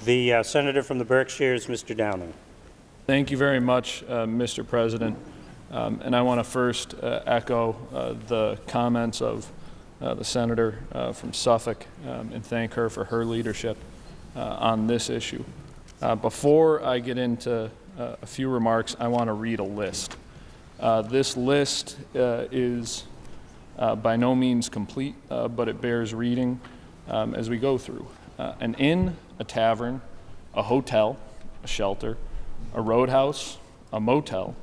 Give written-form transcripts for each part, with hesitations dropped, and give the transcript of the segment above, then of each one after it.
The senator from the Berkshires, Mr. Downing. Thank you very much, Mr. President. And I want to first echo the comments of the senator from Suffolk and thank her for her leadership on this issue. Before I get into a few remarks, I want to read a list. This list is by no means complete, but it bears reading as we go through. An inn, a tavern, a hotel, a shelter, a roadhouse, a motel,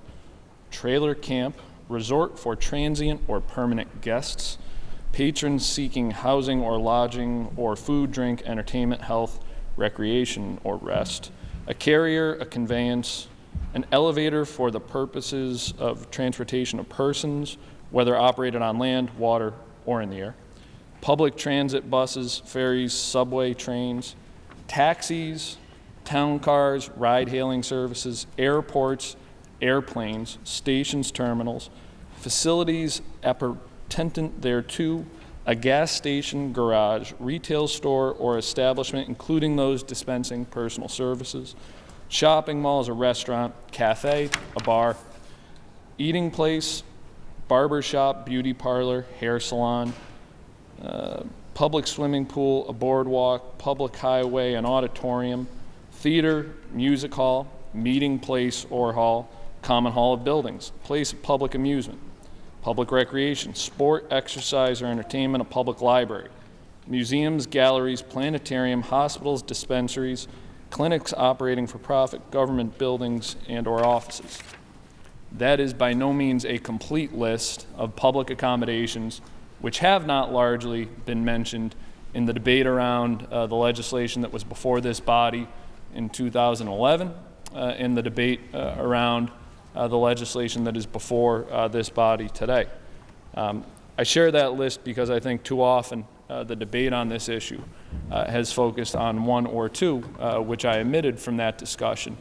trailer camp, resort for transient or permanent guests, patrons seeking housing or lodging or food, drink, entertainment, health, recreation, or rest, a carrier, a conveyance, an elevator for the purposes of transportation of persons, whether operated on land, water, or in the air, public transit buses, ferries, subway trains, taxis, town cars, ride-hailing services, airports, airplanes, stations, terminals, facilities appurtenant thereto, a gas station, garage, retail store, or establishment, including those dispensing personal services, shopping malls, a restaurant, cafe, a bar, eating place, barber shop, beauty parlor, hair salon, public swimming pool, a boardwalk, public highway, an auditorium, theater, music hall, meeting place or hall, common hall of buildings, place of public amusement, public recreation, sport, exercise, or entertainment, a public library, museums, galleries, planetarium, hospitals, dispensaries, clinics operating for profit, government buildings, and/or offices. That is by no means a complete list of public accommodations which have not largely been mentioned in the debate around the legislation that was before this body in 2011 and the debate around the legislation that is before this body today. I share that list because I think too often the debate on this issue has focused on one or two, which I omitted from that discussion.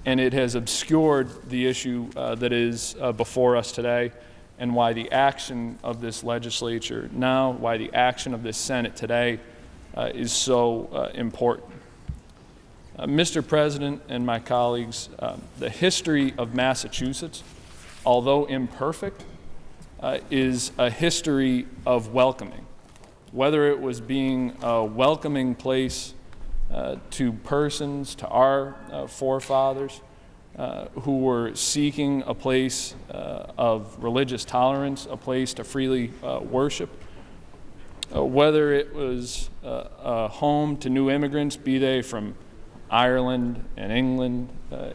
And it has obscured the issue that is before us today, and why the action of this legislature now, why the action of this Senate today is so important. Mr. President and my colleagues, the history of Massachusetts, although imperfect, is a history of welcoming. Whether it was being a welcoming place to persons, to our forefathers, who were seeking a place of religious tolerance, a place to freely worship, whether it was a home to new immigrants, be they from Ireland and England,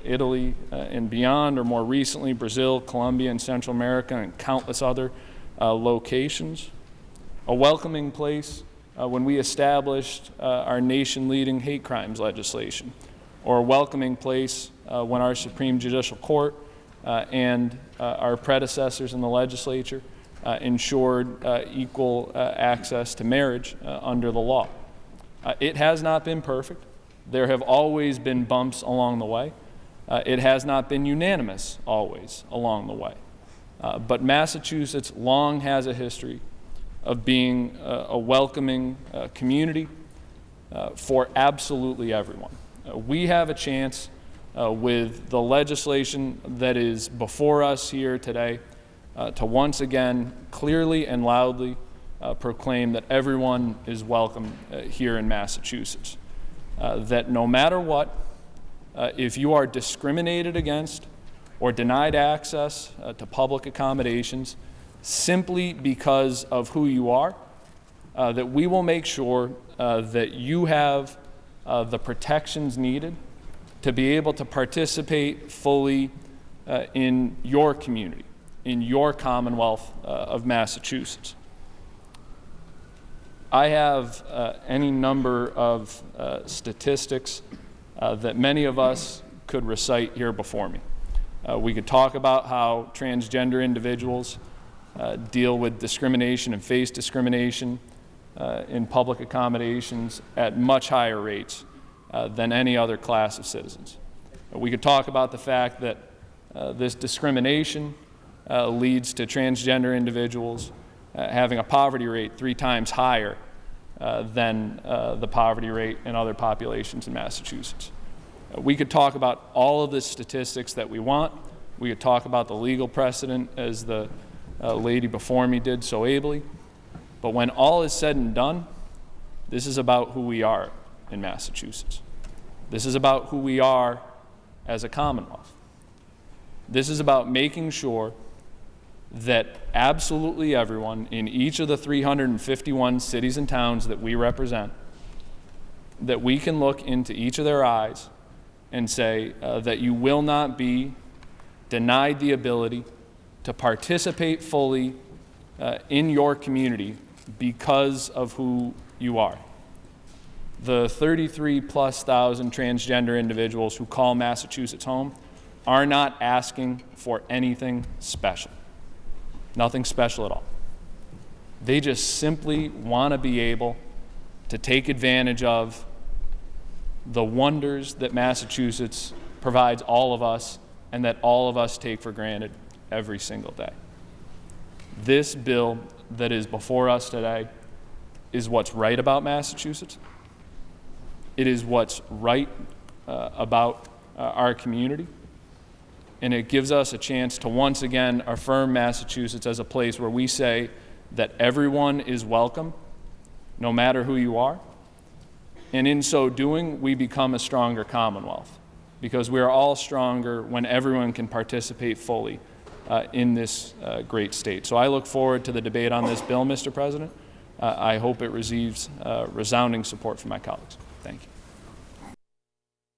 Italy and beyond, or more recently Brazil, Colombia, and Central America, and countless other locations. A welcoming place when we established our nation-leading hate crimes legislation, or a welcoming place when our Supreme Judicial Court and our predecessors in the legislature ensured equal access to marriage under the law. It has not been perfect. There have always been bumps along the way. It has not been unanimous always along the way. But Massachusetts long has a history of being a welcoming community for absolutely everyone. We have a chance with the legislation that is before us here today to once again clearly and loudly proclaim that everyone is welcome here in Massachusetts. That no matter what, if you are discriminated against or denied access to public accommodations simply because of who you are, that we will make sure that you have the protections needed to be able to participate fully in your community, in your Commonwealth of Massachusetts. I have any number of statistics that many of us could recite here before me. We could talk about how transgender individuals deal with discrimination and face discrimination in public accommodations at much higher rates than any other class of citizens. We could talk about the fact that this discrimination leads to transgender individuals having a poverty rate 3 times higher than the poverty rate in other populations in Massachusetts. We could talk about all of the statistics that we want. We could talk about the legal precedent, as the lady before me did so ably. But when all is said and done, this is about who we are in Massachusetts. This is about who we are as a Commonwealth. This is about making sure that absolutely everyone in each of the 351 cities and towns that we represent, that we can look into each of their eyes and say that you will not be denied the ability to participate fully in your community because of who you are. The 33+ thousand transgender individuals who call Massachusetts home are not asking for anything special. Nothing special at all. They just simply want to be able to take advantage of the wonders that Massachusetts provides all of us and that all of us take for granted every single day. This bill that is before us today is what's right about Massachusetts. It is what's right about our community. And it gives us a chance to once again affirm Massachusetts as a place where we say that everyone is welcome, no matter who you are. And in so doing, we become a stronger Commonwealth, because we are all stronger when everyone can participate fully in this great state. So I look forward to the debate on this bill, Mr. President. I hope it receives resounding support from my colleagues. Thank you.